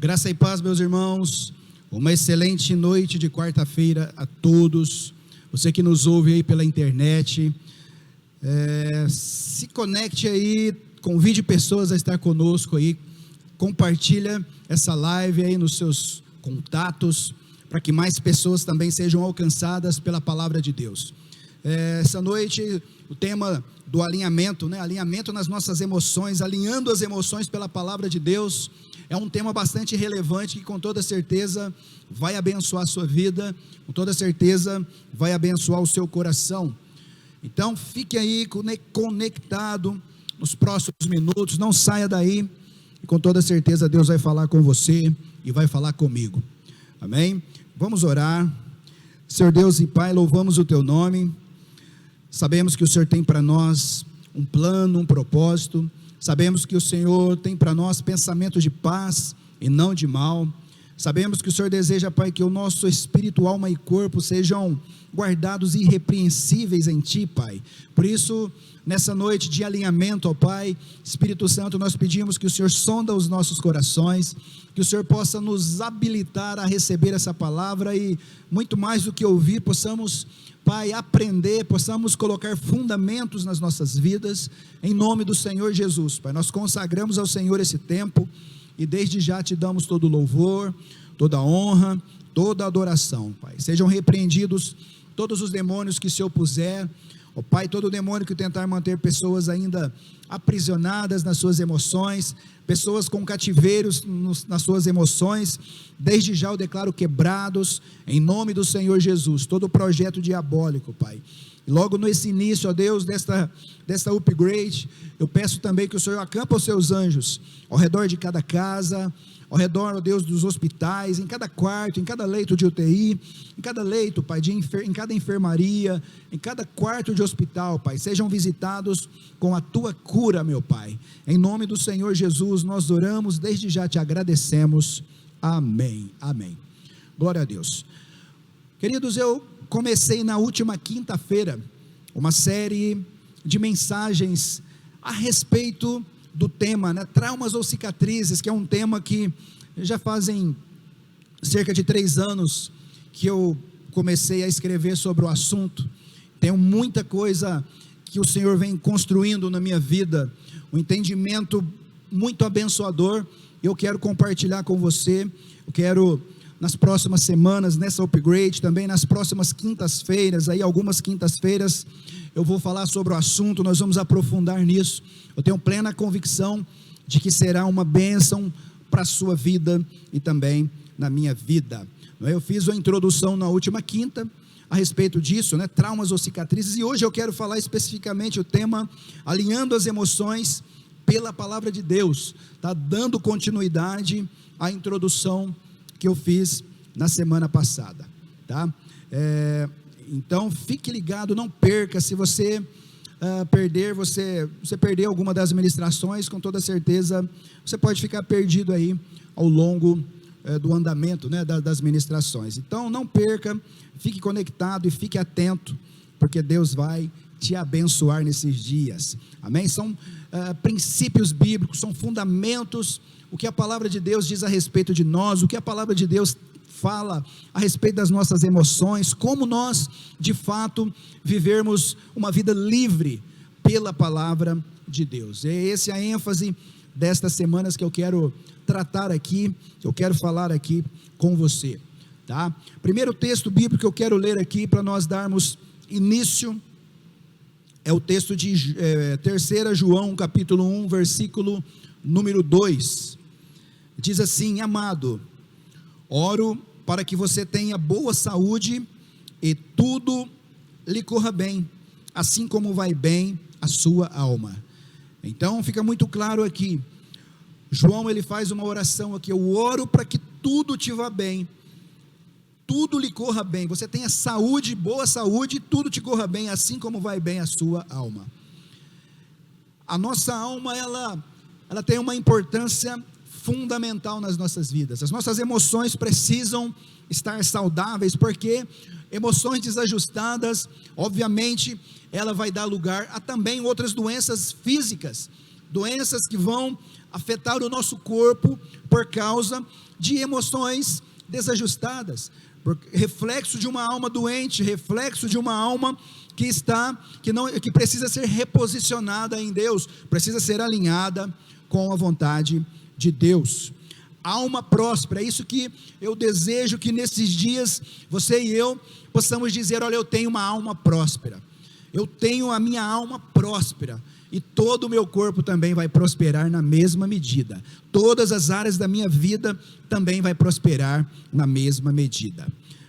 Graça e paz, meus irmãos. Uma excelente noite de quarta-feira a todos. Você que nos ouve aí pela internet, se conecte aí, convide pessoas a estar conosco aí, compartilha essa live aí nos seus contatos, para que mais pessoas também sejam alcançadas pela palavra de Deus. Essa noite, o tema do alinhamento, alinhamento nas nossas emoções, alinhando as emoções pela palavra de Deus, é um tema bastante relevante que com toda certeza vai abençoar a sua vida, com toda certeza vai abençoar o seu coração. Então fique aí conectado nos próximos minutos, não saia daí, e com toda certeza Deus vai falar com você e vai falar comigo, amém? Vamos orar. Senhor Deus e Pai, louvamos o Teu nome, sabemos que o Senhor tem para nós um plano, um propósito, sabemos que o Senhor tem para nós pensamentos de paz e não de mal, sabemos que o Senhor deseja, Pai, que o nosso espírito, alma e corpo sejam guardados irrepreensíveis em Ti, Pai. Por isso, nessa noite de alinhamento, ó Pai, Espírito Santo, nós pedimos que o Senhor sonda os nossos corações, que o Senhor possa nos habilitar a receber essa palavra e, muito mais do que ouvir, possamos, Pai, aprender, possamos colocar fundamentos nas nossas vidas, em nome do Senhor Jesus, Pai. Nós consagramos ao Senhor esse tempo e desde já Te damos todo o louvor, toda a honra, toda a adoração, Pai. Sejam repreendidos todos os demônios que se opuser, ó Pai, todo demônio que tentar manter pessoas ainda aprisionadas nas suas emoções, pessoas com cativeiros nas suas emoções, desde já eu declaro quebrados, em nome do Senhor Jesus, todo projeto diabólico, Pai. E logo nesse início, ó Deus, desta upgrade, eu peço também que o Senhor acampa os seus anjos ao redor de cada casa, ao redor, ó Deus, dos hospitais, em cada quarto, em cada leito de UTI, em cada leito, Pai, em cada enfermaria, em cada quarto de hospital, Pai, sejam visitados com a Tua cura, meu Pai, em nome do Senhor Jesus, nós oramos, desde já Te agradecemos, amém, amém, glória a Deus. Queridos, eu comecei na última quinta-feira, uma série de mensagens a respeito do tema, traumas ou cicatrizes, que é um tema que já fazem cerca de 3 anos que eu comecei a escrever sobre o assunto. Tenho muita coisa que o Senhor vem construindo na minha vida, um entendimento muito abençoador, eu quero compartilhar com você, eu quero nas próximas semanas, nessa upgrade, também nas próximas quintas-feiras, aí algumas quintas-feiras, eu vou falar sobre o assunto, nós vamos aprofundar nisso, eu tenho plena convicção de que será uma bênção para a sua vida e também na minha vida. Eu fiz uma introdução na última quinta, a respeito disso, traumas ou cicatrizes, e hoje eu quero falar especificamente o tema, alinhando as emoções pela palavra de Deus, dando continuidade à introdução que eu fiz na semana passada, então fique ligado, não perca. Se você perder alguma das ministrações, com toda certeza você pode ficar perdido aí ao longo do andamento das ministrações. Então não perca, fique conectado e fique atento, porque Deus vai te abençoar nesses dias, amém? São princípios bíblicos, são fundamentos, o que a palavra de Deus diz a respeito de nós, o que a palavra de Deus fala a respeito das nossas emoções, como nós de fato vivermos uma vida livre pela palavra de Deus. É essa a ênfase destas semanas que eu quero tratar aqui, que eu quero falar aqui com você, Primeiro texto bíblico que eu quero ler aqui para nós darmos início é o texto de 3 João capítulo 1, versículo número 2, diz assim: amado, oro para que você tenha boa saúde e tudo lhe corra bem, assim como vai bem a sua alma. Então fica muito claro aqui, João ele faz uma oração aqui: eu oro para que tudo te vá bem, tudo lhe corra bem, você tenha saúde, boa saúde, tudo te corra bem, assim como vai bem a sua alma. A nossa alma, ela tem uma importância fundamental nas nossas vidas. As nossas emoções precisam estar saudáveis, porque emoções desajustadas, obviamente, ela vai dar lugar a também outras doenças físicas, doenças que vão afetar o nosso corpo por causa de emoções desajustadas, reflexo de uma alma doente, reflexo de uma alma que precisa ser reposicionada em Deus, precisa ser alinhada com a vontade de Deus. Alma próspera, é isso que eu desejo que nesses dias você e eu possamos dizer: olha, eu tenho uma alma próspera, eu tenho a minha alma próspera, e todo o meu corpo também vai prosperar na mesma medida, todas as áreas da minha vida também vai prosperar na mesma medida.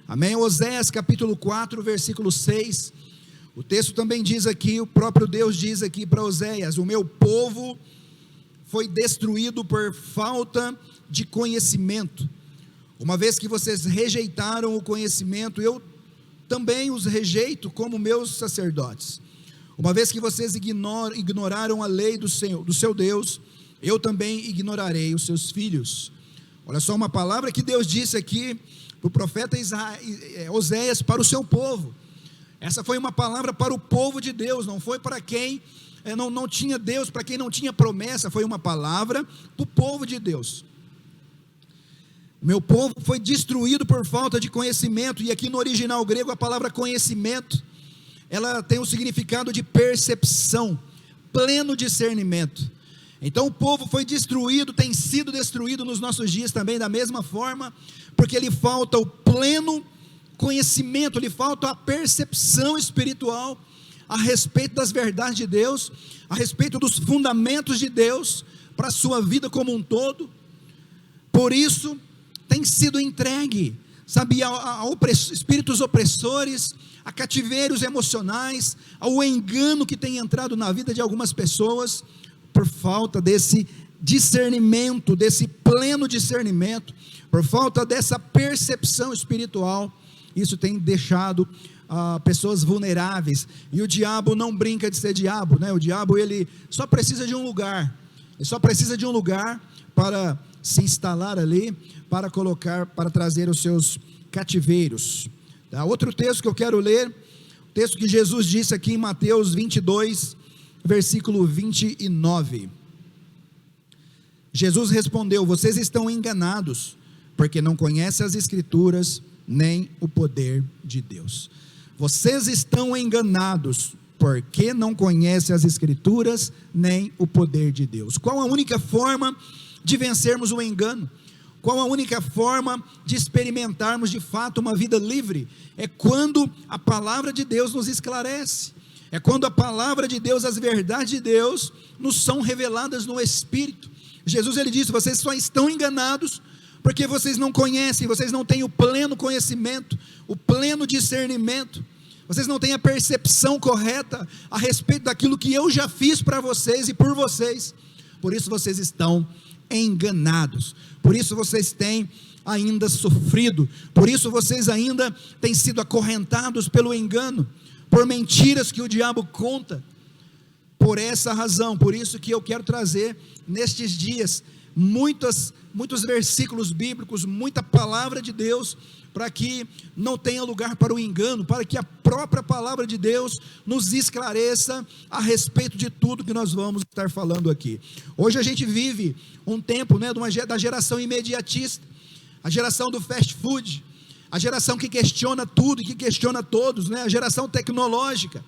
Amém? Oséias capítulo 4, versículo 6, o texto também diz aqui, o próprio Deus diz aqui para Oséias: o meu povo foi destruído por falta de conhecimento. Uma vez que vocês rejeitaram o conhecimento, eu também os rejeito como meus sacerdotes. Uma vez que vocês ignoraram a lei do seu Deus, eu também ignorarei os seus filhos. Olha só uma palavra que Deus disse aqui para o profeta Oséias, para o seu povo. Essa foi uma palavra para o povo de Deus, não foi para quem não tinha Deus, para quem não tinha promessa. Foi uma palavra para o povo de Deus. O meu povo foi destruído por falta de conhecimento. E aqui no original grego a palavra conhecimento, ela tem o significado de percepção, pleno discernimento. Então o povo foi destruído, tem sido destruído nos nossos dias também da mesma forma, porque lhe falta o pleno conhecimento, lhe falta a percepção espiritual a respeito das verdades de Deus, a respeito dos fundamentos de Deus para a sua vida como um todo. Por isso tem sido entregue, sabe, a espíritos opressores, a cativeiros emocionais, ao engano que tem entrado na vida de algumas pessoas, por falta desse discernimento, desse pleno discernimento, por falta dessa percepção espiritual. Isso tem deixado pessoas vulneráveis, e o diabo não brinca de ser diabo, né? O diabo, ele só precisa de um lugar, para se instalar ali, para trazer os seus cativeiros. Tá? Outro texto que eu quero ler, o texto que Jesus disse aqui em Mateus 22, versículo 29, Jesus respondeu: vocês estão enganados, porque não conhecem as Escrituras, nem o poder de Deus. Vocês estão enganados, porque não conhecem as Escrituras, nem o poder de Deus. Qual a única forma de vencermos o engano? Qual a única forma de experimentarmos de fato uma vida livre? É quando a palavra de Deus nos esclarece, é quando a palavra de Deus, as verdades de Deus, nos são reveladas no Espírito. Jesus, ele disse: vocês só estão enganados, porque vocês não conhecem, vocês não têm o pleno conhecimento, o pleno discernimento, vocês não têm a percepção correta a respeito daquilo que eu já fiz para vocês e por vocês. Por isso vocês estão enganados, por isso vocês têm ainda sofrido, por isso vocês ainda têm sido acorrentados pelo engano, por mentiras que o diabo conta. Por essa razão, por isso que eu quero trazer nestes dias muitos versículos bíblicos, muita palavra de Deus, para que não tenha lugar para o engano, para que a própria palavra de Deus nos esclareça a respeito de tudo que nós vamos estar falando aqui. Hoje a gente vive um tempo, né, da geração imediatista, a geração do fast food, a geração que questiona tudo e que questiona todos, né, a geração tecnológica.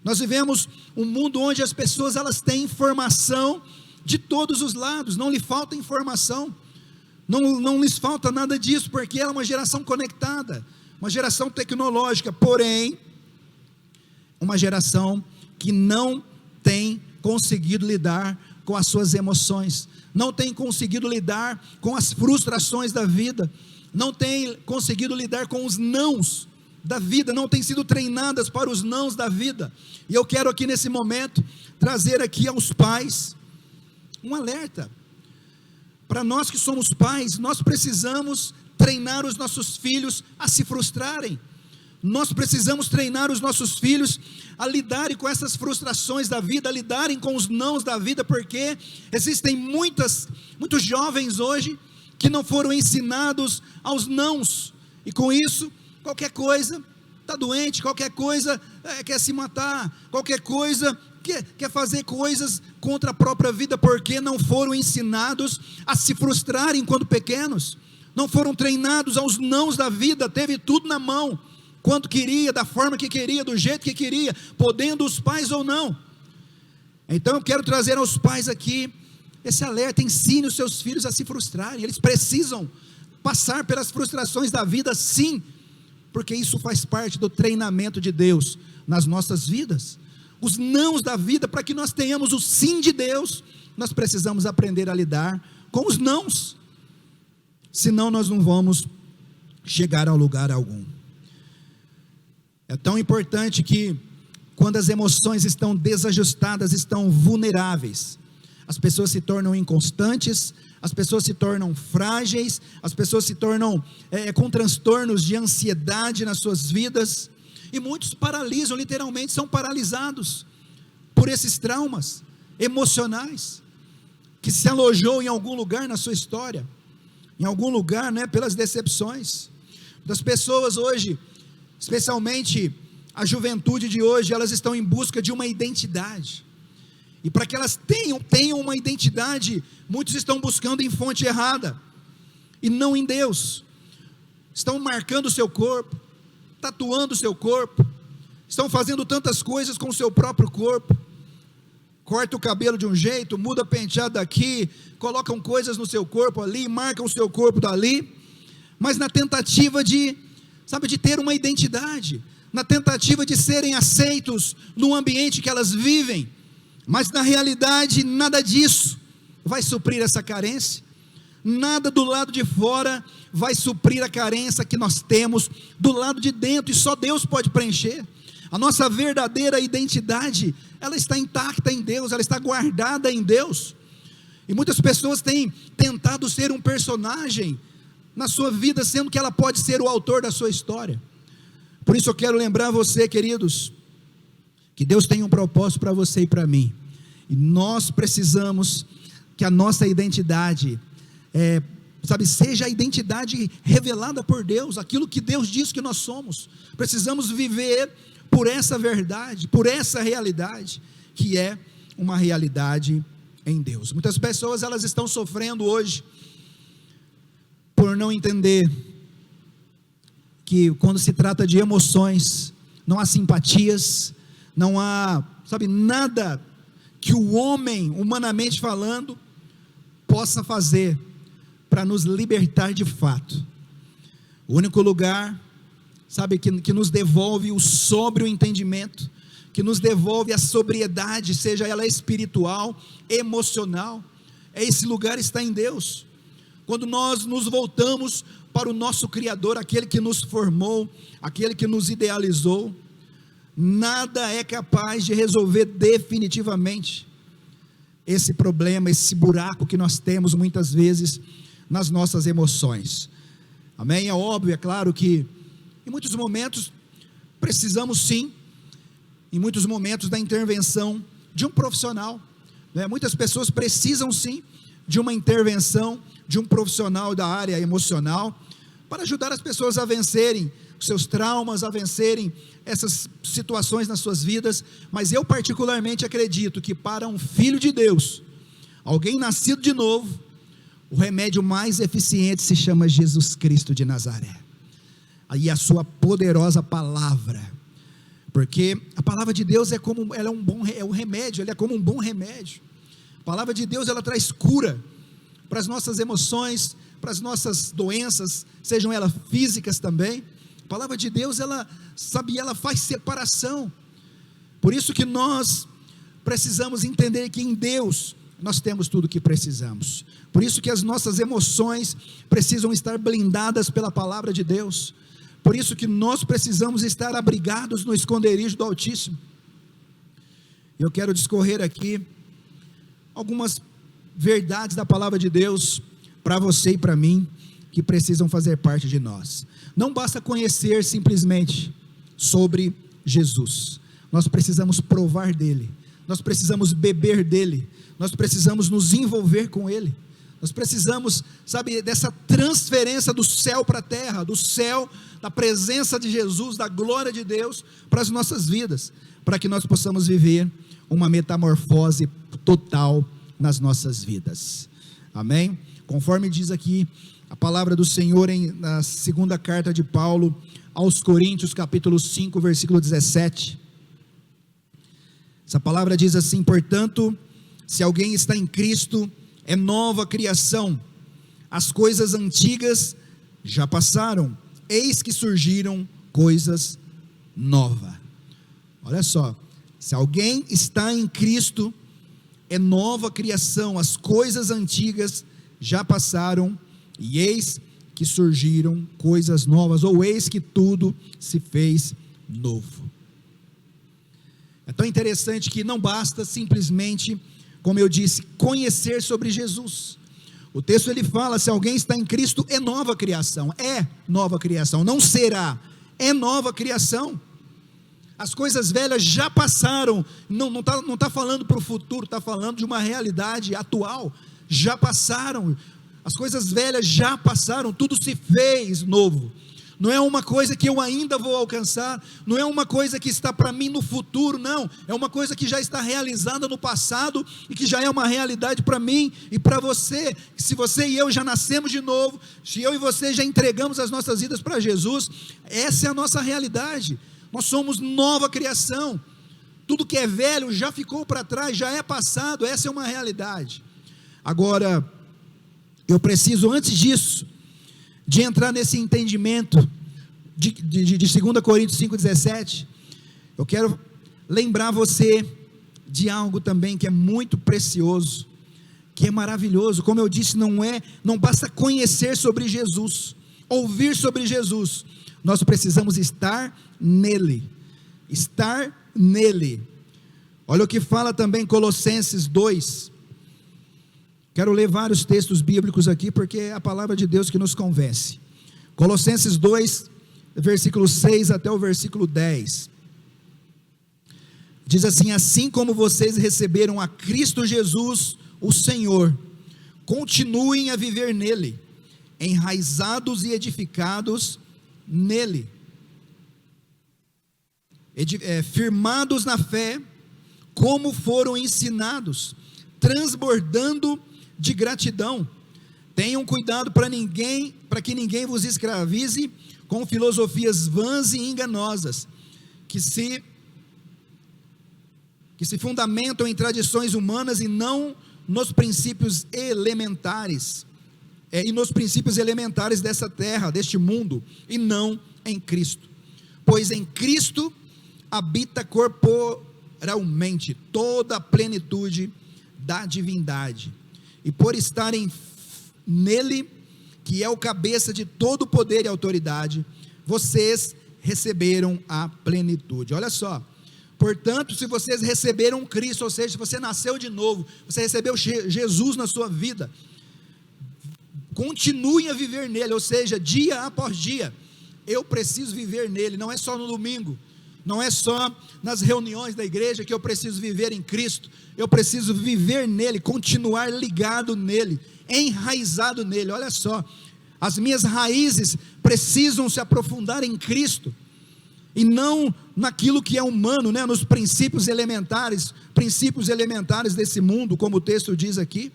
Nós vivemos um mundo onde as pessoas, elas têm informação de todos os lados, não lhe falta informação, não lhes falta nada disso, porque ela é uma geração conectada, uma geração tecnológica, porém, uma geração que não tem conseguido lidar com as suas emoções, não tem conseguido lidar com as frustrações da vida, não tem conseguido lidar com os nãos da vida, não tem sido treinadas para os nãos da vida. E eu quero aqui nesse momento trazer aqui aos pais um alerta. Para nós que somos pais, nós precisamos treinar os nossos filhos a se frustrarem. Nós precisamos treinar os nossos filhos a lidarem com essas frustrações da vida, a lidarem com os nãos da vida, porque existem muitos jovens hoje que não foram ensinados aos nãos, e com isso, qualquer coisa está doente, qualquer coisa quer se matar, qualquer coisa quer fazer coisas contra a própria vida, porque não foram ensinados a se frustrarem quando pequenos, não foram treinados aos nãos da vida, teve tudo na mão, quando queria, da forma que queria, do jeito que queria, podendo os pais ou não. Então eu quero trazer aos pais aqui esse alerta: ensine os seus filhos a se frustrarem, eles precisam passar pelas frustrações da vida, sim, porque isso faz parte do treinamento de Deus nas nossas vidas. Os nãos da vida, para que nós tenhamos o sim de Deus, nós precisamos aprender a lidar com os nãos, senão nós não vamos chegar a lugar algum. É tão importante que, quando as emoções estão desajustadas, estão vulneráveis, as pessoas se tornam inconstantes, as pessoas se tornam frágeis, as pessoas se tornam com transtornos de ansiedade nas suas vidas, e muitos paralisam, literalmente são paralisados por esses traumas emocionais, que se alojou em algum lugar na sua história, em algum lugar, pelas decepções. Das pessoas hoje, especialmente a juventude de hoje, elas estão em busca de uma identidade, e para que elas tenham uma identidade, muitos estão buscando em fonte errada, e não em Deus. Estão marcando o seu corpo, tatuando o seu corpo, estão fazendo tantas coisas com o seu próprio corpo, corta o cabelo de um jeito, muda penteado daqui, colocam coisas no seu corpo ali, marcam o seu corpo dali, mas na tentativa de ter uma identidade, na tentativa de serem aceitos no ambiente que elas vivem, mas na realidade nada disso vai suprir essa carência, nada do lado de fora vai suprir a carência que nós temos do lado de dentro, e só Deus pode preencher. A nossa verdadeira identidade, ela está intacta em Deus, ela está guardada em Deus, e muitas pessoas têm tentado ser um personagem na sua vida, sendo que ela pode ser o autor da sua história. Por isso eu quero lembrar você, queridos, que Deus tem um propósito para você e para mim, e nós precisamos que a nossa identidade, seja a identidade revelada por Deus, aquilo que Deus diz que nós somos. Precisamos viver por essa verdade, por essa realidade, que é uma realidade em Deus. Muitas pessoas, elas estão sofrendo hoje, por não entender, que quando se trata de emoções, não há simpatias, não há, nada que o homem, humanamente falando, possa fazer para nos libertar de fato. O único lugar, que nos devolve o sóbrio entendimento, que nos devolve a sobriedade, seja ela espiritual, emocional, esse lugar está em Deus. Quando nós nos voltamos para o nosso Criador, aquele que nos formou, aquele que nos idealizou, nada é capaz de resolver definitivamente esse problema, esse buraco que nós temos muitas vezes nas nossas emoções. Amém? É óbvio, é claro que em muitos momentos precisamos sim, em muitos momentos, da intervenção de um profissional, Muitas pessoas precisam sim de uma intervenção de um profissional da área emocional, para ajudar as pessoas a vencerem os seus traumas, a vencerem essas situações nas suas vidas. Mas eu particularmente acredito que para um filho de Deus, alguém nascido de novo, o remédio mais eficiente se chama Jesus Cristo de Nazaré, aí a sua poderosa palavra, porque a palavra de Deus é um remédio, ela é como um bom remédio. A palavra de Deus, ela traz cura para as nossas emoções, para as nossas doenças, sejam elas físicas também. A palavra de Deus, ela faz separação. Por isso que nós precisamos entender que em Deus nós temos tudo o que precisamos. Por isso que as nossas emoções precisam estar blindadas pela palavra de Deus. Por isso que nós precisamos estar abrigados no esconderijo do Altíssimo. Eu quero discorrer aqui algumas verdades da palavra de Deus para você e para mim, que precisam fazer parte de nós. Não basta conhecer simplesmente sobre Jesus, nós precisamos provar dele, nós precisamos beber dele, nós precisamos nos envolver com ele, nós precisamos, dessa transferência do céu para a terra, do céu, da presença de Jesus, da glória de Deus para as nossas vidas, para que nós possamos viver uma metamorfose total nas nossas vidas. Amém? Conforme diz aqui a palavra do Senhor na segunda carta de Paulo aos Coríntios, capítulo 5, versículo 17. Essa palavra diz assim: portanto, se alguém está em Cristo, é nova criação, as coisas antigas já passaram, eis que surgiram coisas novas. Olha só, se alguém está em Cristo, é nova criação, as coisas antigas já passaram, e eis que surgiram coisas novas, ou eis que tudo se fez novo. É tão interessante que não basta simplesmente, como eu disse, conhecer sobre Jesus. O texto ele fala: se alguém está em Cristo, é nova criação, não será, é nova criação. As coisas velhas já passaram, não está falando para o futuro, está falando de uma realidade atual, já passaram, as coisas velhas já passaram, tudo se fez novo. Não é uma coisa que eu ainda vou alcançar, não é uma coisa que está para mim no futuro, não, é uma coisa que já está realizada no passado, e que já é uma realidade para mim e para você. Se você e eu já nascemos de novo, se eu e você já entregamos as nossas vidas para Jesus, essa é a nossa realidade, nós somos nova criação, tudo que é velho já ficou para trás, já é passado, essa é uma realidade. Agora, eu preciso, antes disso, de entrar nesse entendimento de 2 Coríntios 5,17, eu quero lembrar você de algo também que é muito precioso, que é maravilhoso. Como eu disse, não basta conhecer sobre Jesus, ouvir sobre Jesus, nós precisamos estar nele. Olha o que fala também Colossenses 2, quero ler vários textos bíblicos aqui, porque é a palavra de Deus que nos convence. Colossenses 2, versículo 6 até o versículo 10, diz assim: assim como vocês receberam a Cristo Jesus, o Senhor, continuem a viver nele, enraizados e edificados nele, firmados na fé, como foram ensinados, transbordando de gratidão. Tenham cuidado para que ninguém vos escravize com filosofias vãs e enganosas, que se fundamentam em tradições humanas e não nos princípios elementares, dessa terra, deste mundo, e não em Cristo. Pois em Cristo habita corporalmente toda a plenitude da divindade, e por estarem nele, que é o cabeça de todo poder e autoridade, vocês receberam a plenitude. Olha só, portanto, se vocês receberam Cristo, ou seja, se você nasceu de novo, você recebeu Jesus na sua vida, continuem a viver nele, ou seja, dia após dia. Eu preciso viver nele, não é só no domingo, não é só nas reuniões da igreja que eu preciso viver em Cristo, eu preciso viver nele, continuar ligado nele, enraizado nele. Olha só, as minhas raízes precisam se aprofundar em Cristo, e não naquilo que é humano, nos princípios elementares desse mundo, como o texto diz aqui.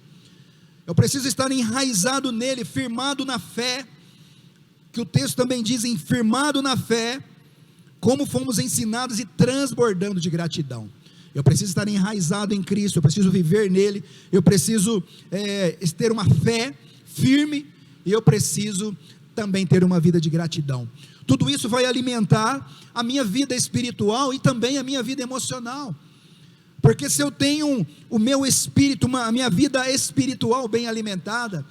Eu preciso estar enraizado nele, firmado na fé, que o texto também diz, firmado na fé, como fomos ensinados, e transbordando de gratidão. Eu preciso estar enraizado em Cristo, eu preciso viver nele, eu preciso ter uma fé firme, e eu preciso também ter uma vida de gratidão. Tudo isso vai alimentar a minha vida espiritual e também a minha vida emocional, porque se eu tenho o meu espírito, a minha vida espiritual bem alimentada,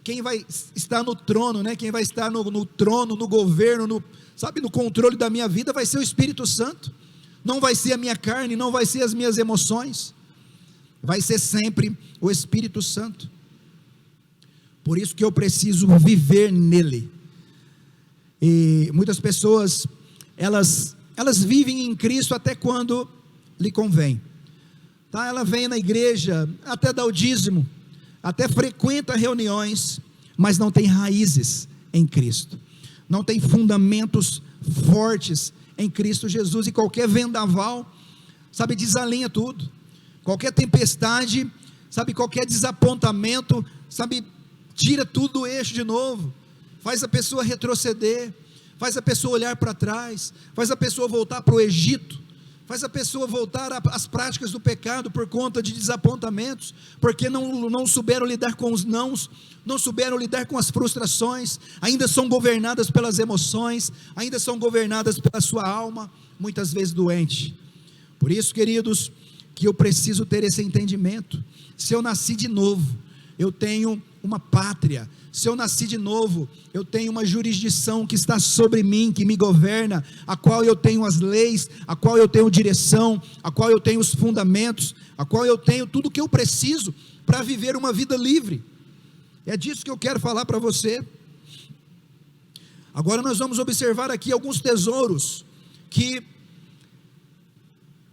quem vai estar no trono, quem vai estar no trono, no governo, no controle da minha vida, vai ser o Espírito Santo, não vai ser a minha carne, não vai ser as minhas emoções, vai ser sempre o Espírito Santo. Por isso que eu preciso viver nele. E muitas pessoas, elas vivem em Cristo até quando lhe convém, ela vem na igreja, até dá o dízimo, até frequenta reuniões, mas não tem raízes em Cristo, não tem fundamentos fortes em Cristo Jesus, e qualquer vendaval sabe, desalinha tudo. Qualquer tempestade, sabe, qualquer desapontamento, sabe, tira tudo do eixo de novo, faz a pessoa retroceder, faz a pessoa olhar para trás, faz a pessoa voltar para o Egito, faz a pessoa voltar às práticas do pecado por conta de desapontamentos, porque não souberam lidar com os nãos, não souberam lidar com as frustrações, ainda são governadas pelas emoções, ainda são governadas pela sua alma, muitas vezes doente. Por isso, queridos, que eu preciso ter esse entendimento. Se eu nasci de novo, eu tenho uma pátria. Se eu nasci de novo, eu tenho uma jurisdição que está sobre mim, que me governa, a qual eu tenho as leis, a qual eu tenho direção, a qual eu tenho os fundamentos, a qual eu tenho tudo o que eu preciso para viver uma vida livre. É disso que eu quero falar para você. Agora nós vamos observar aqui alguns tesouros que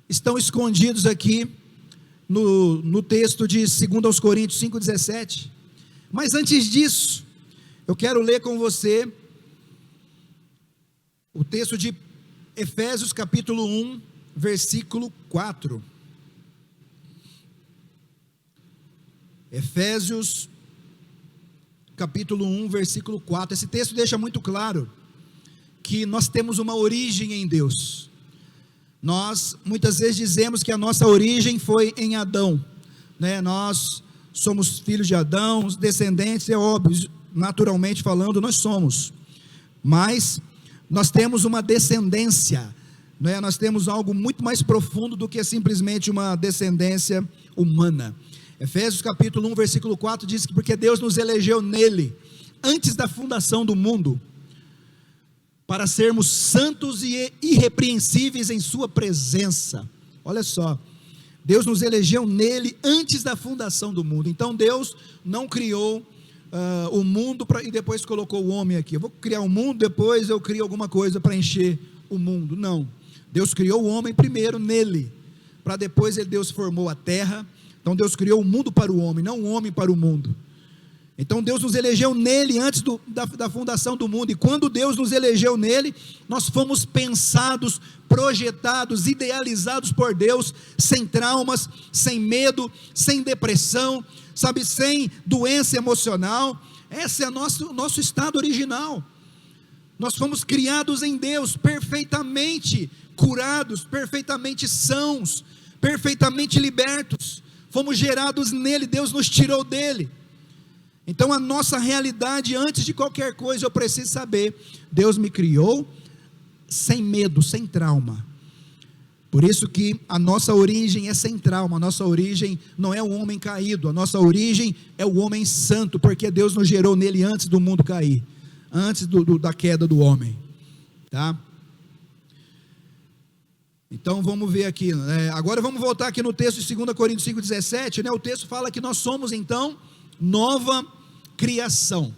estão escondidos aqui no texto de 2 Coríntios 5,17. Mas antes disso, eu quero ler com você o texto de Efésios capítulo 1, versículo 4. Efésios capítulo 1, versículo 4. Esse texto deixa muito claro que nós temos uma origem em Deus. Nós muitas vezes dizemos que a nossa origem foi em Adão, né? Nós somos filhos de Adão, os descendentes, é óbvio, naturalmente falando, nós somos, mas nós temos uma descendência, né? Nós temos algo muito mais profundo do que simplesmente uma descendência humana. Efésios capítulo 1, versículo 4 diz que porque Deus nos elegeu nele, antes da fundação do mundo, para sermos santos e irrepreensíveis em sua presença. Olha só, Deus nos elegeu nele antes da fundação do mundo. Então Deus não criou o mundo e depois colocou o homem aqui. Eu vou criar um mundo, depois eu crio alguma coisa para encher o mundo. Não, Deus criou o homem primeiro nele, para depois Deus formou a terra. Então Deus criou o mundo para o homem, não o homem para o mundo. Então Deus nos elegeu nele antes da fundação do mundo, e quando Deus nos elegeu nele, nós fomos pensados, projetados, idealizados por Deus, sem traumas, sem medo, sem depressão, sabe, sem doença emocional. Esse é o nosso estado original. Nós fomos criados em Deus, perfeitamente curados, perfeitamente sãos, perfeitamente libertos, fomos gerados nele, Deus nos tirou dele. Então a nossa realidade, antes de qualquer coisa, eu preciso saber, Deus me criou sem medo, sem trauma. Por isso que a nossa origem é sem trauma, a nossa origem não é o homem caído, a nossa origem é o homem santo, porque Deus nos gerou nele antes do mundo cair, antes da queda do homem, tá? Então vamos ver aqui, agora vamos voltar aqui no texto de 2 Coríntios 5,17, né? O texto fala que nós somos então nova criação.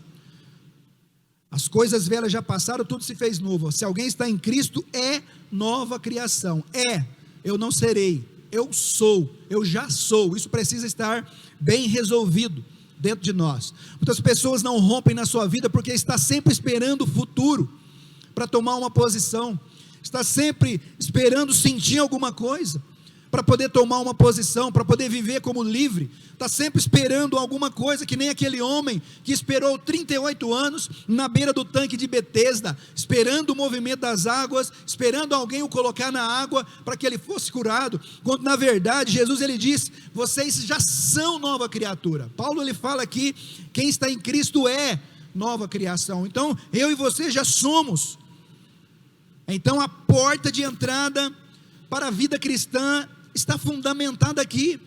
As coisas velhas já passaram, tudo se fez novo. Se alguém está em Cristo, é nova criação. Eu não serei, eu sou, eu já sou. Isso precisa estar bem resolvido dentro de nós. Muitas pessoas não rompem na sua vida porque está sempre esperando o futuro para tomar uma posição, está sempre esperando sentir alguma coisa para poder tomar uma posição, para poder viver como livre, está sempre esperando alguma coisa, que nem aquele homem que esperou 38 anos na beira do tanque de Betesda, esperando o movimento das águas, esperando alguém o colocar na água para que ele fosse curado, quando na verdade Jesus ele disse, vocês já são nova criatura. Paulo ele fala aqui, quem está em Cristo é nova criação. Então eu e você já somos. Então a porta de entrada para a vida cristã está fundamentada aqui.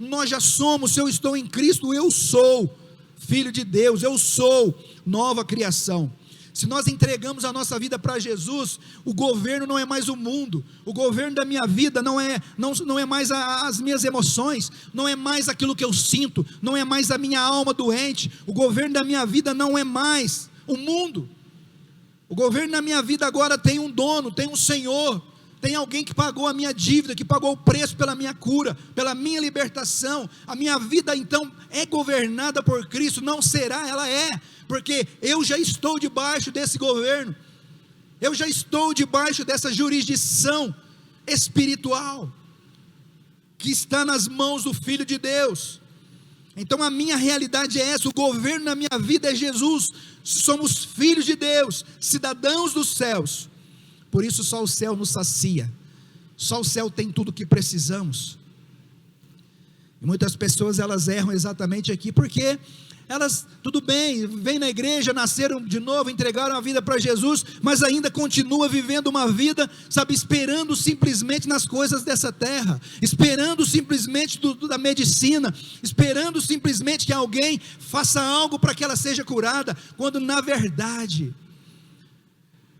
Nós já somos, se eu estou em Cristo, eu sou filho de Deus, eu sou nova criação. Se nós entregamos a nossa vida para Jesus, o governo não é mais o mundo, o governo da minha vida não é mais as minhas emoções, não é mais aquilo que eu sinto, não é mais a minha alma doente, o governo da minha vida não é mais o mundo. O governo da minha vida agora tem um dono, tem um Senhor, tem alguém que pagou a minha dívida, que pagou o preço pela minha cura, pela minha libertação. A minha vida então é governada por Cristo, não será, ela é, porque eu já estou debaixo desse governo, eu já estou debaixo dessa jurisdição espiritual. que está nas mãos do Filho de Deus. Então a minha realidade é essa, o governo na minha vida é Jesus. Somos filhos de Deus, cidadãos dos céus. Por isso só o céu nos sacia, só o céu tem tudo o que precisamos. E muitas pessoas elas erram exatamente aqui, porque elas, tudo bem, vêm na igreja, nasceram de novo, entregaram a vida para Jesus, mas ainda continua vivendo uma vida, sabe, esperando simplesmente nas coisas dessa terra, esperando simplesmente da medicina, esperando simplesmente que alguém faça algo para que ela seja curada, quando na verdade,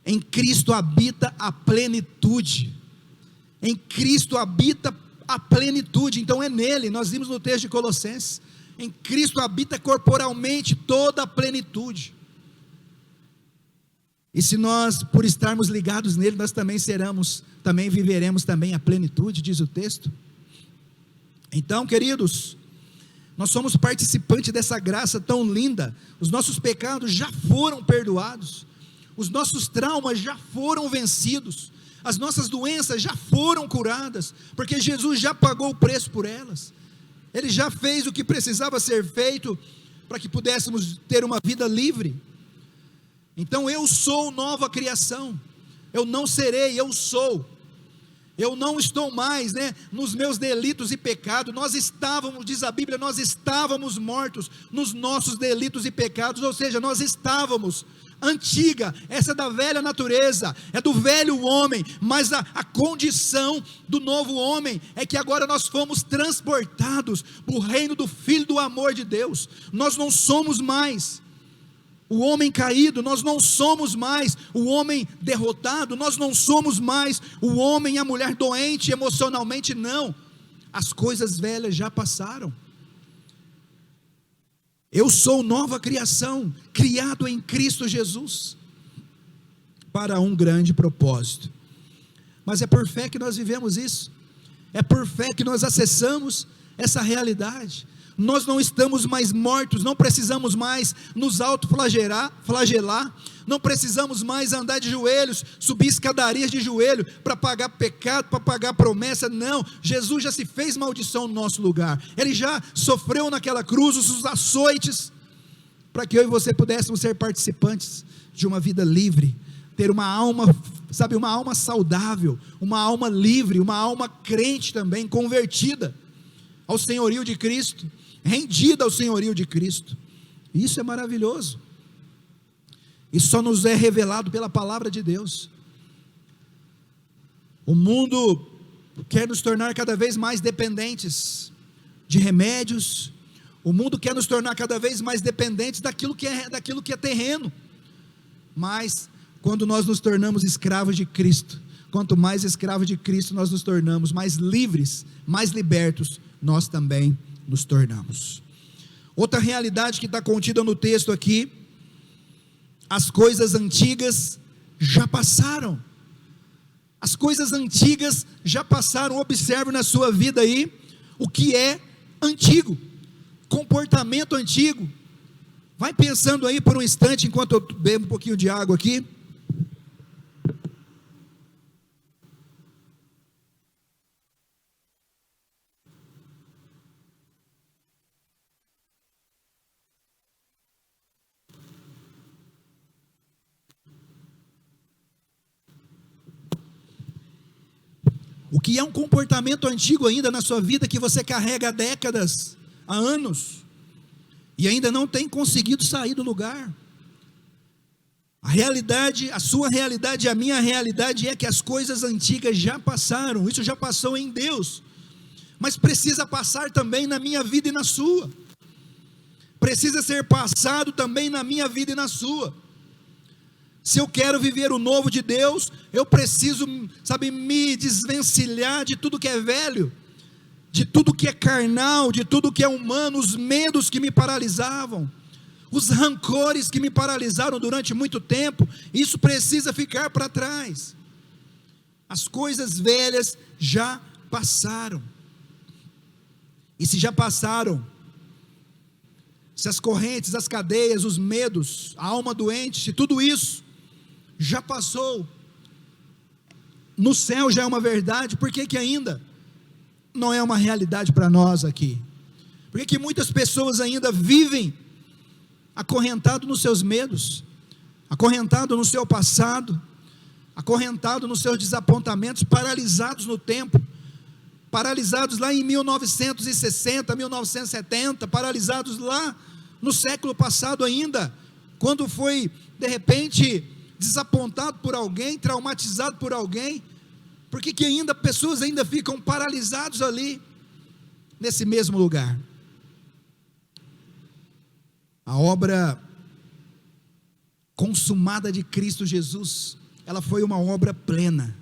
em Cristo habita a plenitude, em Cristo habita a plenitude. Então é nele, nós vimos no texto de Colossenses, em Cristo habita corporalmente toda a plenitude. E se nós, por estarmos ligados nele, nós também viveremos também a plenitude, diz o texto. Então, queridos, nós somos participantes dessa graça tão linda. Os nossos pecados já foram perdoados, os nossos traumas já foram vencidos, as nossas doenças já foram curadas, porque Jesus já pagou o preço por elas. Ele já fez o que precisava ser feito para que pudéssemos ter uma vida livre. Então eu sou nova criação. Eu não serei, eu sou. Eu não estou mais, nos meus delitos e pecados. Nós estávamos, diz a Bíblia, nós estávamos mortos nos nossos delitos e pecados, ou seja, nós estávamos antiga, essa é da velha natureza, é do velho homem, mas a condição do novo homem, é que agora nós fomos transportados para o reino do Filho do amor de Deus. Nós não somos mais o homem caído, nós não somos mais o homem derrotado, nós não somos mais o homem e a mulher doente emocionalmente, não, as coisas velhas já passaram. Eu sou nova criação, criado em Cristo Jesus, para um grande propósito. Mas é por fé que nós vivemos isso, é por fé que nós acessamos essa realidade. Nós não estamos mais mortos, não precisamos mais nos autoflagelar, não precisamos mais andar de joelhos, subir escadarias de joelho, para pagar pecado, para pagar promessa, não, Jesus já se fez maldição no nosso lugar, Ele já sofreu naquela cruz os açoites, para que eu e você pudéssemos ser participantes de uma vida livre, ter uma alma, sabe, uma alma saudável, uma alma livre, uma alma crente também, convertida ao senhorio de Cristo, rendida ao senhorio de Cristo. Isso é maravilhoso, isso só nos é revelado pela palavra de Deus. O mundo quer nos tornar cada vez mais dependentes de remédios, o mundo quer nos tornar cada vez mais dependentes daquilo que é terreno, mas quando nós nos tornamos escravos de Cristo, quanto mais escravos de Cristo nós nos tornamos, mais livres, mais libertos nós também nos tornamos. Outra realidade que está contida no texto aqui: as coisas antigas já passaram. As coisas antigas já passaram. Observe na sua vida aí o que é antigo, comportamento antigo. Vai pensando aí por um instante, enquanto eu bebo um pouquinho de água aqui. O que é um comportamento antigo ainda na sua vida, que você carrega há décadas, há anos, e ainda não tem conseguido sair do lugar? A realidade, a sua realidade e a minha realidade é que as coisas antigas já passaram. Isso já passou em Deus, mas precisa passar também na minha vida e na sua. Precisa ser passado também na minha vida e na sua. Se eu quero viver o novo de Deus, eu preciso, sabe, me desvencilhar de tudo que é velho, de tudo que é carnal, de tudo que é humano, os medos que me paralisavam, os rancores que me paralisaram durante muito tempo. Isso precisa ficar para trás. As coisas velhas já passaram. E se já passaram, se as correntes, as cadeias, os medos, a alma doente, se tudo isso já passou, no céu já é uma verdade, por que ainda não é uma realidade para nós aqui? Por que muitas pessoas ainda vivem acorrentado nos seus medos, acorrentado no seu passado, acorrentado nos seus desapontamentos, paralisados no tempo, paralisados lá em 1960, 1970, paralisados lá no século passado ainda, quando foi de repente desapontado por alguém, traumatizado por alguém? Por que ainda pessoas ainda ficam paralisados ali, nesse mesmo lugar? A obra consumada de Cristo Jesus, ela foi uma obra plena,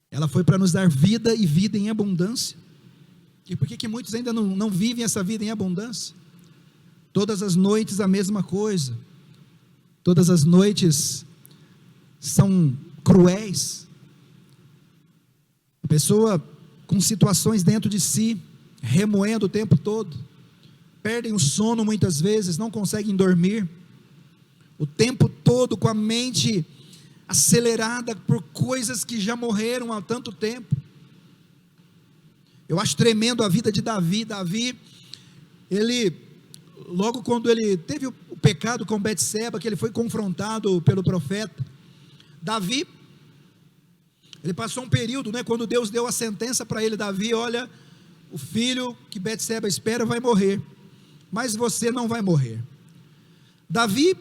ela foi para nos dar vida e vida em abundância. E por que muitos ainda não vivem essa vida em abundância? Todas as noites a mesma coisa, todas as noites são cruéis, a pessoa com situações dentro de si, remoendo o tempo todo, perdem o sono muitas vezes, não conseguem dormir, o tempo todo com a mente acelerada por coisas que já morreram há tanto tempo. Eu acho tremendo a vida de Davi. Davi, ele, logo quando ele teve o pecado com Betseba, que ele foi confrontado pelo profeta, Davi, ele passou um período, quando Deus deu a sentença para ele: Davi, olha, o filho que Betseba espera vai morrer, mas você não vai morrer. Davi,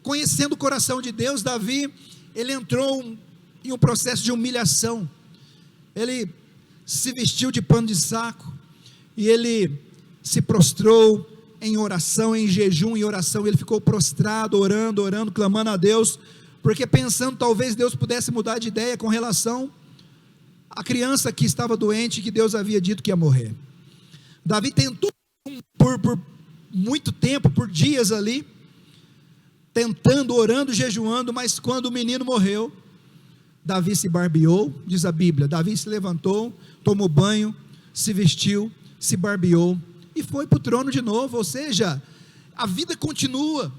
conhecendo o coração de Deus, Davi, ele entrou em um processo de humilhação. Ele se vestiu de pano de saco, e ele se prostrou em oração, em jejum e oração. Ele ficou prostrado, orando, clamando a Deus, porque pensando talvez Deus pudesse mudar de ideia com relação à criança que estava doente, que Deus havia dito que ia morrer. Davi tentou por muito tempo, por dias ali, tentando, orando, jejuando, mas quando o menino morreu, Davi se barbeou, diz a Bíblia. Davi se levantou, tomou banho, se vestiu, se barbeou e foi para o trono de novo. Ou seja, a vida continua.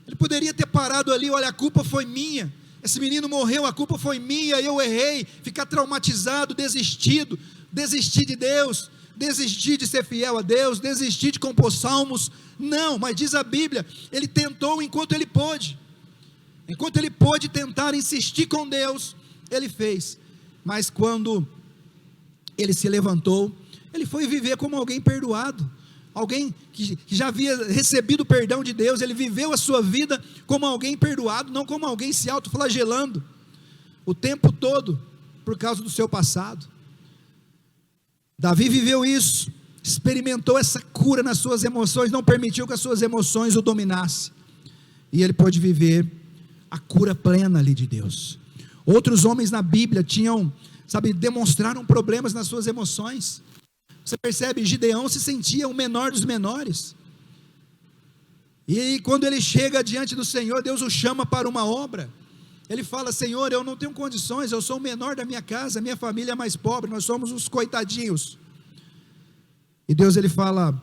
Ele poderia ter parado ali: olha, a culpa foi minha, esse menino morreu, a culpa foi minha, eu errei, ficar traumatizado, desistir de Deus, desistir de ser fiel a Deus, desistir de compor salmos. Não, mas diz a Bíblia, ele tentou enquanto ele pôde tentar insistir com Deus, ele fez. Mas quando ele se levantou, ele foi viver como alguém perdoado, alguém que já havia recebido o perdão de Deus. Ele viveu a sua vida como alguém perdoado, não como alguém se autoflagelando o tempo todo por causa do seu passado. Davi viveu isso, experimentou essa cura nas suas emoções, não permitiu que as suas emoções o dominassem, e ele pôde viver a cura plena ali de Deus. Outros homens na Bíblia demonstraram problemas nas suas emoções. Você percebe, Gideão se sentia o menor dos menores, e quando ele chega diante do Senhor, Deus o chama para uma obra. Ele fala: Senhor, eu não tenho condições, eu sou o menor da minha casa, minha família é mais pobre, nós somos os coitadinhos. E Deus, ele fala: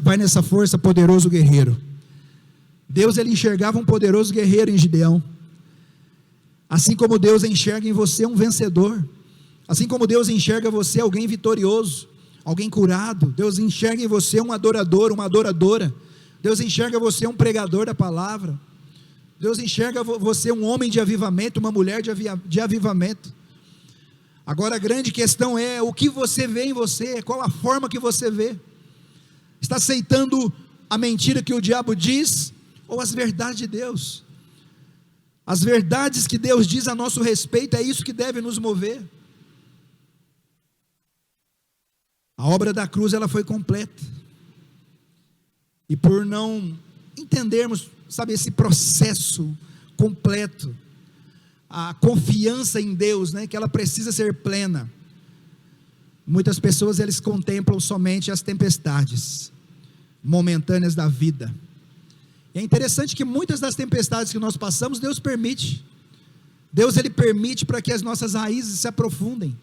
vai nessa força, poderoso guerreiro. Deus, ele enxergava um poderoso guerreiro em Gideão, assim como Deus enxerga em você um vencedor, assim como Deus enxerga você alguém vitorioso, alguém curado. Deus enxerga em você um adorador, uma adoradora. Deus enxerga você um pregador da palavra. Deus enxerga você um homem de avivamento, uma mulher de avivamento. Agora a grande questão é: o que você vê em você? Qual a forma que você vê? Está aceitando a mentira que o diabo diz, ou as verdades de Deus? As verdades que Deus diz a nosso respeito, é isso que deve nos mover. A obra da cruz, ela foi completa, e por não entendermos, esse processo completo, a confiança em Deus, que ela precisa ser plena, muitas pessoas, eles contemplam somente as tempestades momentâneas da vida. E é interessante que muitas das tempestades que nós passamos, Deus permite. Deus, ele permite para que as nossas raízes se aprofundem.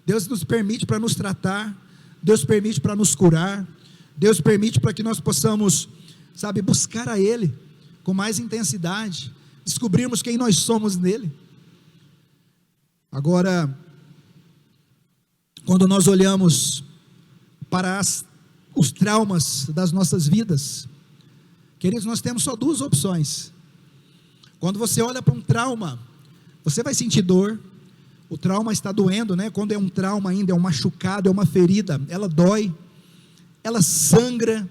Deus nos permite para nos tratar. Deus permite para nos curar. Deus permite para que nós possamos, buscar a Ele com mais intensidade, descobrirmos quem nós somos nele. Agora, Quando nós olhamos para os traumas das nossas vidas, queridos, nós temos só duas opções. Quando você olha para um trauma, você vai sentir dor. O trauma está doendo, né? Quando é um trauma ainda, é um machucado, é uma ferida, ela dói, ela sangra,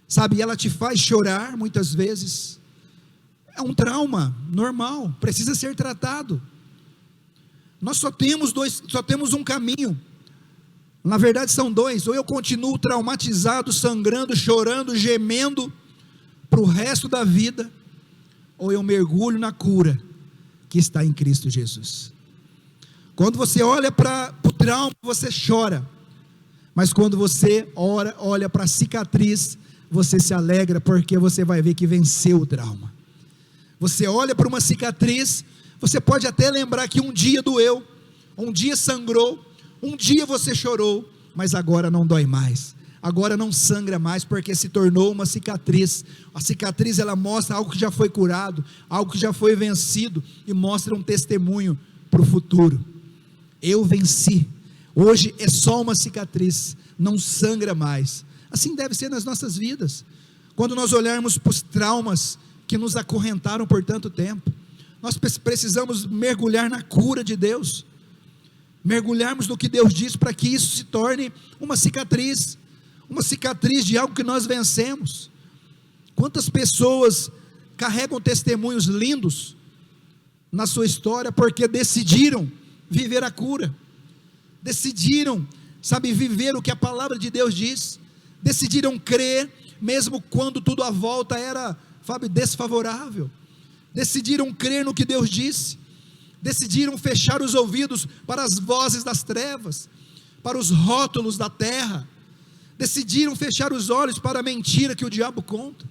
sabe? Ela te faz chorar muitas vezes. É um trauma normal, precisa ser tratado. Nós só temos um caminho. Na verdade são dois: ou eu continuo traumatizado, sangrando, chorando, gemendo para o resto da vida, ou eu mergulho na cura que está em Cristo Jesus. Quando você olha para o trauma, você chora, mas quando você olha para a cicatriz, você se alegra, porque você vai ver que venceu o trauma. Você olha para uma cicatriz, você pode até lembrar que um dia doeu, um dia sangrou, um dia você chorou, mas agora não dói mais, agora não sangra mais, porque se tornou uma cicatriz. A cicatriz, ela mostra algo que já foi curado, algo que já foi vencido, e mostra um testemunho para o futuro. Eu venci, hoje é só uma cicatriz, não sangra mais. Assim deve ser nas nossas vidas. Quando nós olharmos para os traumas que nos acorrentaram por tanto tempo, nós precisamos mergulhar na cura de Deus, mergulharmos no que Deus diz, para que isso se torne uma cicatriz de algo que nós vencemos. Quantas pessoas carregam testemunhos lindos na sua história, porque decidiram viver a cura, decidiram, viver o que a palavra de Deus diz, decidiram crer, mesmo quando tudo à volta era, desfavorável, decidiram crer no que Deus disse, decidiram fechar os ouvidos para as vozes das trevas, para os rótulos da terra, decidiram fechar os olhos para a mentira que o diabo conta.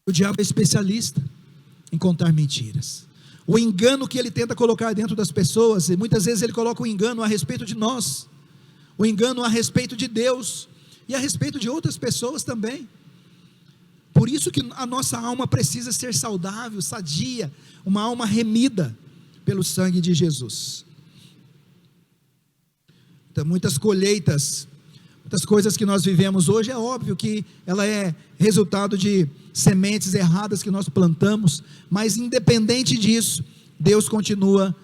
O diabo é especialista em contar mentiras. O engano que ele tenta colocar dentro das pessoas, e muitas vezes ele coloca o engano a respeito de nós, o engano a respeito de Deus, e a respeito de outras pessoas também. Por isso que a nossa alma precisa ser saudável, sadia, uma alma remida pelo sangue de Jesus. Então, muitas colheitas, muitas coisas que nós vivemos hoje, é óbvio que ela é resultado de sementes erradas que nós plantamos, mas independente disso, Deus continua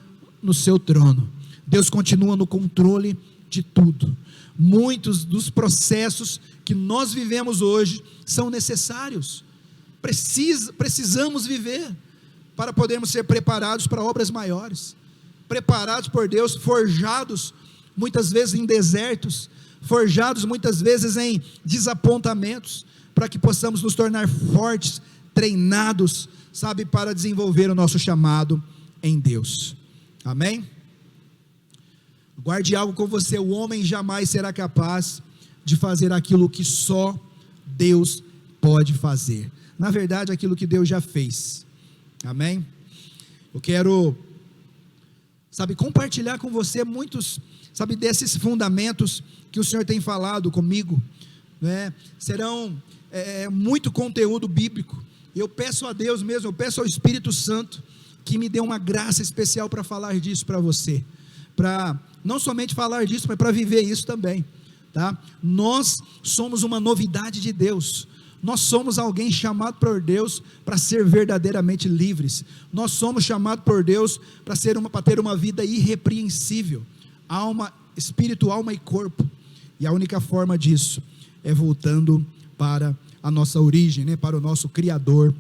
no seu trono, Deus continua no controle de tudo. Muitos dos processos que nós vivemos hoje são necessários, precisamos viver, para podermos ser preparados para obras maiores, preparados por Deus, forjados muitas vezes em desertos, forjados muitas vezes em desapontamentos, para que possamos nos tornar fortes, treinados, para desenvolver o nosso chamado em Deus. Amém? Guarde algo com você: o homem jamais será capaz de fazer aquilo que só Deus pode fazer. Na verdade, aquilo que Deus já fez. Amém? Eu quero, compartilhar com você muitos, desses fundamentos que o Senhor tem falado comigo, né? Serão muito conteúdo bíblico. Eu peço a Deus mesmo, eu peço ao Espírito Santo que me dê uma graça especial para falar disso para você, para não somente falar disso, mas para viver isso também, tá? Nós somos uma novidade de Deus, nós somos alguém chamado por Deus para ser verdadeiramente livres, nós somos chamados por Deus para ter uma vida irrepreensível, alma, espírito, alma e corpo, e a única forma disso é voltando para a nossa origem, né? Para o nosso Criador,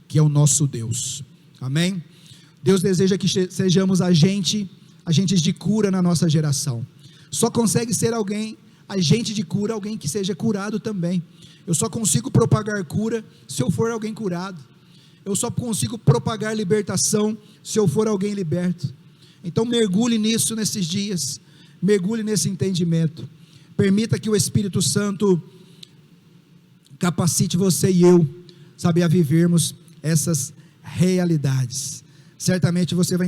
que é o nosso Deus. Amém? Deus deseja que sejamos agentes de cura na nossa geração. Só consegue ser agente de cura, alguém que seja curado também. Eu só consigo propagar cura se eu for alguém curado. Eu só consigo propagar libertação se eu for alguém liberto. Então mergulhe nisso nesses dias, mergulhe nesse entendimento. Permita que o Espírito Santo capacite você e eu, a vivermos essas realidades. Certamente você vai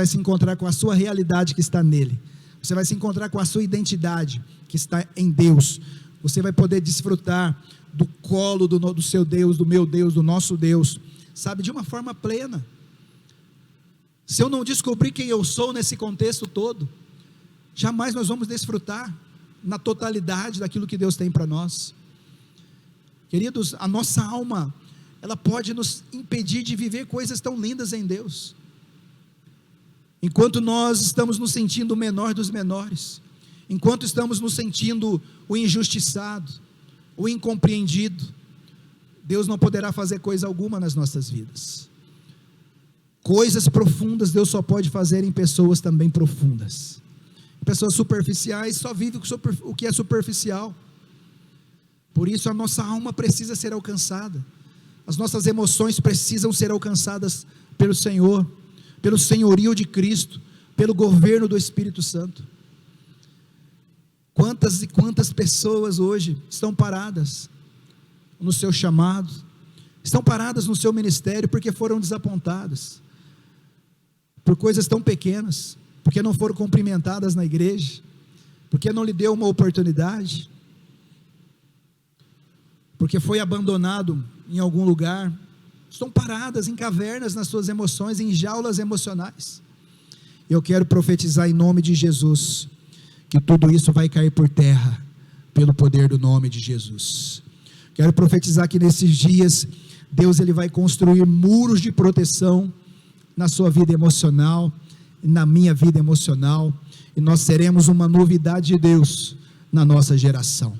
se encontrar com a sua realidade que está nele, você vai se encontrar com a sua identidade que está em Deus, você vai poder desfrutar do colo do seu Deus, do meu Deus, do nosso Deus, de uma forma plena. Se eu não descobrir quem eu sou nesse contexto todo, jamais nós vamos desfrutar na totalidade daquilo que Deus tem para nós. Queridos, a nossa alma, ela pode nos impedir de viver coisas tão lindas em Deus. Enquanto nós estamos nos sentindo o menor dos menores, enquanto estamos nos sentindo o injustiçado, o incompreendido, Deus não poderá fazer coisa alguma nas nossas vidas. Coisas profundas Deus só pode fazer em pessoas também profundas. Pessoas superficiais só vivem o que é superficial. Por isso a nossa alma precisa ser alcançada. As nossas emoções precisam ser alcançadas pelo Senhor, pelo senhorio de Cristo, pelo governo do Espírito Santo. Quantas e quantas pessoas hoje estão paradas no seu chamado, estão paradas no seu ministério porque foram desapontadas por coisas tão pequenas, porque não foram cumprimentadas na igreja, porque não lhe deu uma oportunidade, porque foi abandonado em algum lugar. Estão paradas em cavernas nas suas emoções, em jaulas emocionais. Eu quero profetizar em nome de Jesus, que tudo isso vai cair por terra, pelo poder do nome de Jesus. Quero profetizar que nesses dias, Deus ele vai construir muros de proteção na sua vida emocional, na minha vida emocional, e nós seremos uma novidade de Deus na nossa geração,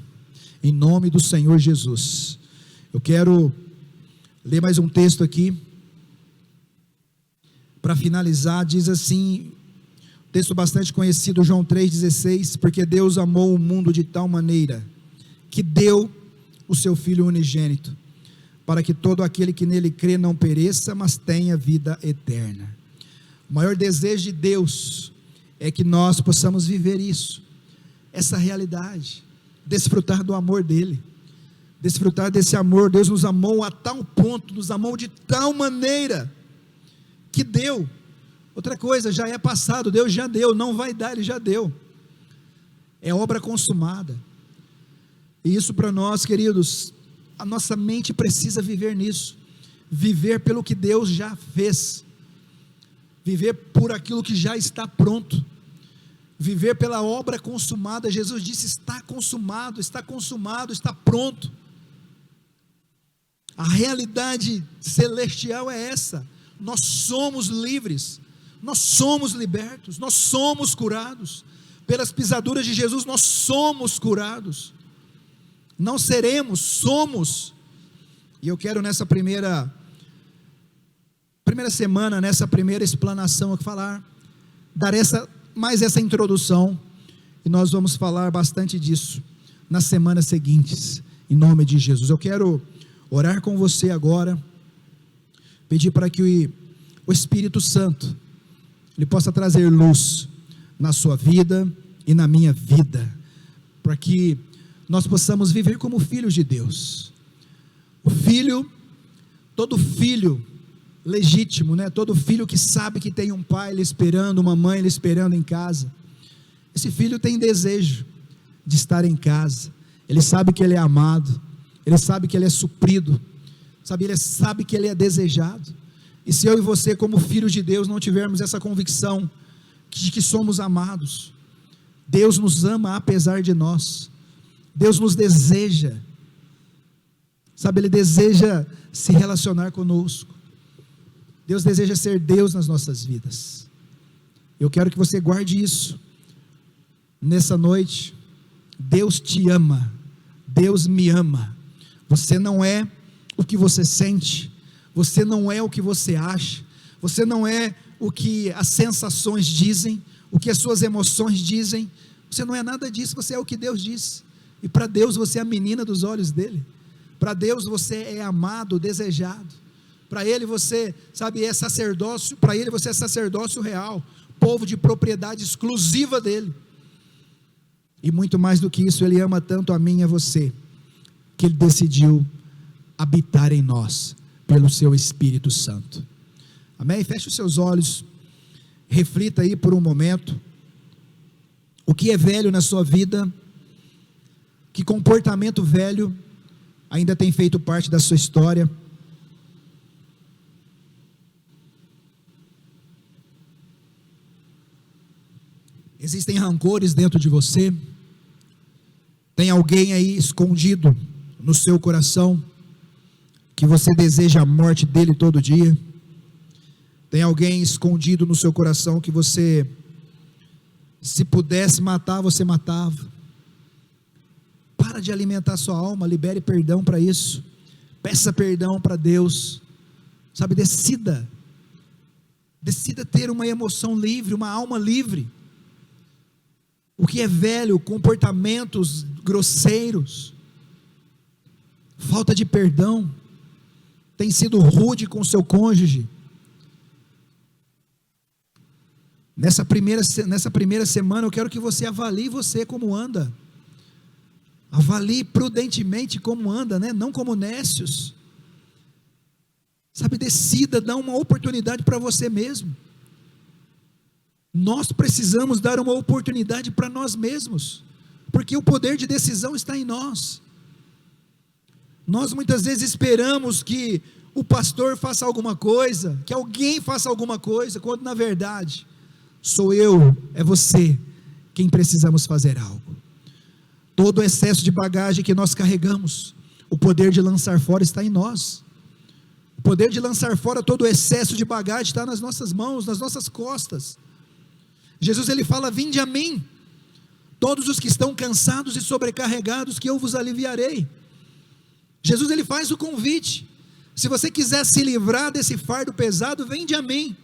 em nome do Senhor Jesus. Eu quero ler mais um texto aqui, para finalizar. Diz assim, texto bastante conhecido, João 3,16, porque Deus amou o mundo de tal maneira, que deu o seu Filho unigênito, para que todo aquele que nele crê não pereça, mas tenha vida eterna. O maior desejo de Deus é que nós possamos viver isso, essa realidade, desfrutar do amor dele, desfrutar desse amor. Deus nos amou a tal ponto, nos amou de tal maneira, que deu. Outra coisa, já é passado, Deus já deu, não vai dar, Ele já deu, é obra consumada. E isso para nós, queridos, a nossa mente precisa viver nisso, viver pelo que Deus já fez, viver por aquilo que já está pronto, viver pela obra consumada. Jesus disse: está consumado, está consumado, está pronto. A realidade celestial é essa. Nós somos livres, nós somos libertos, nós somos curados, pelas pisaduras de Jesus nós somos curados, não seremos, somos. E eu quero nessa primeira semana, nessa primeira explanação aqui, dar mais essa introdução, e nós vamos falar bastante disso nas semanas seguintes, em nome de Jesus. Eu quero orar com você agora, pedir para que o Espírito Santo, Ele possa trazer luz na sua vida e na minha vida, para que nós possamos viver como filhos de Deus. O filho, todo filho legítimo, todo filho que sabe que tem um pai lhe esperando, uma mãe lhe esperando em casa, esse filho tem desejo de estar em casa, ele sabe que ele é amado, ele sabe que ele é suprido, ele sabe que ele é desejado. E se eu e você, como filhos de Deus, não tivermos essa convicção de que somos amados, Deus nos ama apesar de nós, Deus nos deseja, Ele deseja se relacionar conosco, Deus deseja ser Deus nas nossas vidas. Eu quero que você guarde isso nessa noite. Deus te ama, Deus me ama. Você não é o que você sente, você não é o que você acha, você não é o que as sensações dizem, o que as suas emoções dizem, você não é nada disso, você é o que Deus diz. E para Deus você é a menina dos olhos dele, para Deus você é amado, desejado, para Ele você, é sacerdócio, para Ele você é sacerdócio real, povo de propriedade exclusiva dele. E muito mais do que isso, Ele ama tanto a mim e a você, que Ele decidiu habitar em nós, pelo seu Espírito Santo. Amém? Feche os seus olhos, reflita aí por um momento, o que é velho na sua vida, que comportamento velho ainda tem feito parte da sua história. Existem rancores dentro de você? Tem alguém aí escondido no seu coração que você deseja a morte dele todo dia? Tem alguém escondido no seu coração que você, se pudesse matar, você matava? Para de alimentar sua alma, libere perdão para isso, peça perdão para Deus, sabe, decida ter uma emoção livre, uma alma livre. O que é velho, comportamentos grosseiros, falta de perdão, tem sido rude com seu cônjuge. Nessa primeira semana eu quero que você avalie você como anda. Avalie prudentemente como anda, né? Não como nécios. Sabe, decida, dá uma oportunidade para você mesmo. Nós precisamos dar uma oportunidade para nós mesmos, porque o poder de decisão está em nós. Nós muitas vezes esperamos que o pastor faça alguma coisa, que alguém faça alguma coisa, quando na verdade, sou eu, é você, quem precisamos fazer algo. Todo o excesso de bagagem que nós carregamos, o poder de lançar fora está em nós. O poder de lançar fora todo o excesso de bagagem está nas nossas mãos, nas nossas costas. Jesus ele fala: vinde a mim, todos os que estão cansados e sobrecarregados, que eu vos aliviarei. Jesus ele faz o convite: se você quiser se livrar desse fardo pesado, vinde a mim.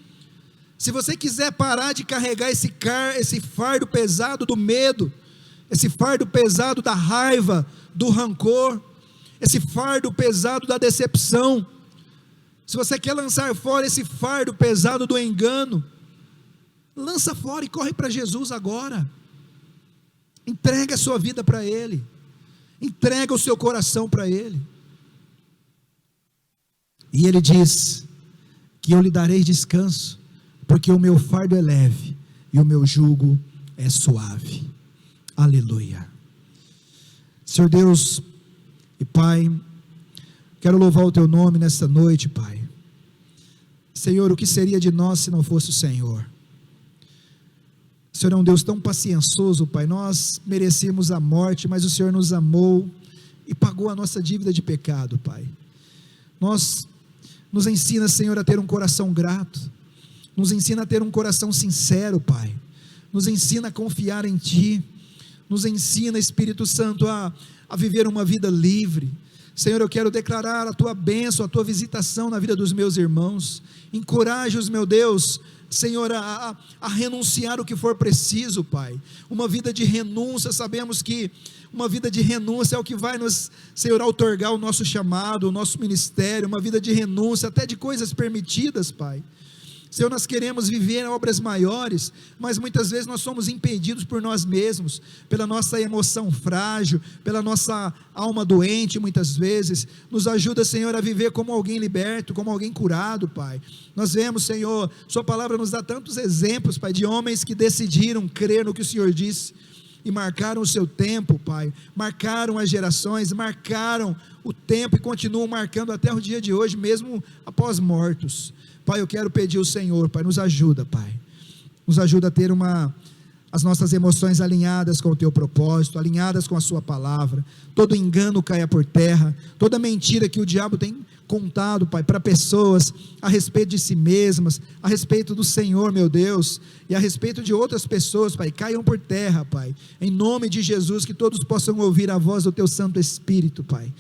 Se você quiser parar de carregar esse fardo pesado do medo, esse fardo pesado da raiva, do rancor, esse fardo pesado da decepção, se você quer lançar fora esse fardo pesado do engano, lança fora e corre para Jesus agora. Entrega a sua vida para Ele, entrega o seu coração para Ele, e Ele diz que eu lhe darei descanso, porque o meu fardo é leve e o meu jugo é suave. Aleluia. Senhor Deus e Pai, quero louvar o Teu nome nesta noite, Pai. Senhor, o que seria de nós se não fosse o Senhor? O Senhor é um Deus tão paciencioso, Pai. Nós merecíamos a morte, mas o Senhor nos amou e pagou a nossa dívida de pecado, Pai. Nos ensina, Senhor, a ter um coração grato, nos ensina a ter um coração sincero, Pai. Nos ensina a confiar em Ti, nos ensina, Espírito Santo, a viver uma vida livre. Senhor, eu quero declarar a Tua bênção, a Tua visitação na vida dos meus irmãos. Encoraja-os, meu Deus, Senhor, a renunciar o que for preciso, Pai. Uma vida de renúncia, sabemos que uma vida de renúncia é o que vai nos, Senhor, outorgar o nosso chamado, o nosso ministério. Uma vida de renúncia, até de coisas permitidas, Pai. Senhor, nós queremos viver obras maiores, mas muitas vezes nós somos impedidos por nós mesmos, pela nossa emoção frágil, pela nossa alma doente muitas vezes. Nos ajuda, Senhor, a viver como alguém liberto, como alguém curado, Pai. Nós vemos, Senhor, Sua palavra nos dá tantos exemplos, Pai, de homens que decidiram crer no que o Senhor disse, e marcaram o seu tempo, Pai, marcaram as gerações, marcaram o tempo e continuam marcando até o dia de hoje, mesmo após mortos. Pai, eu quero pedir ao Senhor, Pai, nos ajuda, Pai, nos ajuda a ter as nossas emoções alinhadas com o Teu propósito, alinhadas com a Sua palavra. Todo engano caia por terra, toda mentira que o diabo tem contado, Pai, para pessoas, a respeito de si mesmas, a respeito do Senhor, meu Deus, e a respeito de outras pessoas, Pai, caiam por terra, Pai, em nome de Jesus, que todos possam ouvir a voz do Teu Santo Espírito, Pai,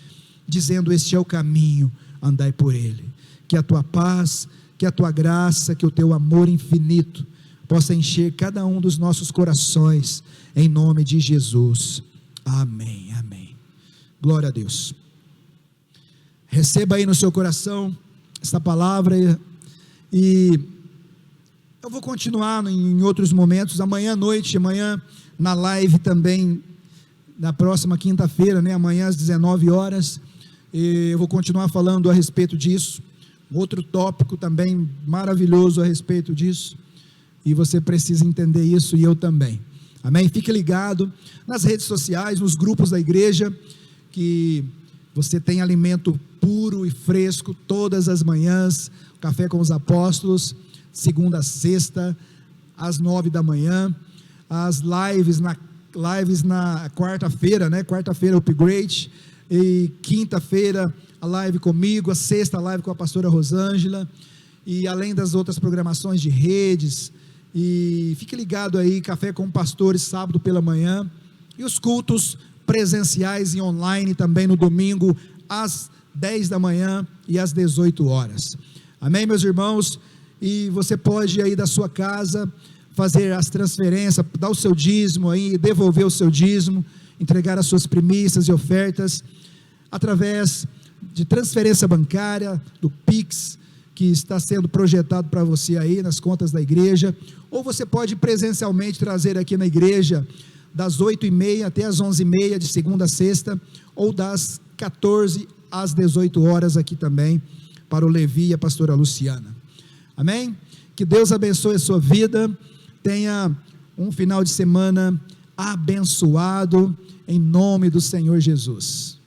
dizendo: este é o caminho, andai por ele. Que a Tua paz, que a Tua graça, que o Teu amor infinito possa encher cada um dos nossos corações, em nome de Jesus, amém, amém. Glória a Deus. Receba aí no seu coração essa palavra, e eu vou continuar em outros momentos, amanhã à noite, amanhã na live também, na próxima quinta-feira, né, amanhã às 19 horas, eu vou continuar falando a respeito disso. Outro tópico também maravilhoso a respeito disso, e você precisa entender isso, e eu também, amém? Fique ligado nas redes sociais, nos grupos da igreja, que você tem alimento puro e fresco todas as manhãs. Café com os Apóstolos, segunda a sexta, às 9 da manhã. as lives na quarta-feira, né? Quarta-feira Upgrade, e quinta-feira a live comigo, a sexta a live com a pastora Rosângela, e além das outras programações de redes. E fique ligado aí, Café com Pastores, sábado pela manhã, e os cultos presenciais e online também no domingo, às 10 da manhã e às 18 horas. Amém, meus irmãos? E você pode aí da sua casa fazer as transferências, dar o seu dízimo aí, devolver o seu dízimo, entregar as suas primícias e ofertas através de transferência bancária, do Pix, que está sendo projetado para você aí nas contas da igreja, ou você pode presencialmente trazer aqui na igreja das 8h30 até as 11h30, de segunda a sexta, ou das 14 às 18 horas aqui também, para o Levi e a pastora Luciana. Amém? Que Deus abençoe a sua vida, tenha um final de semana abençoado, em nome do Senhor Jesus.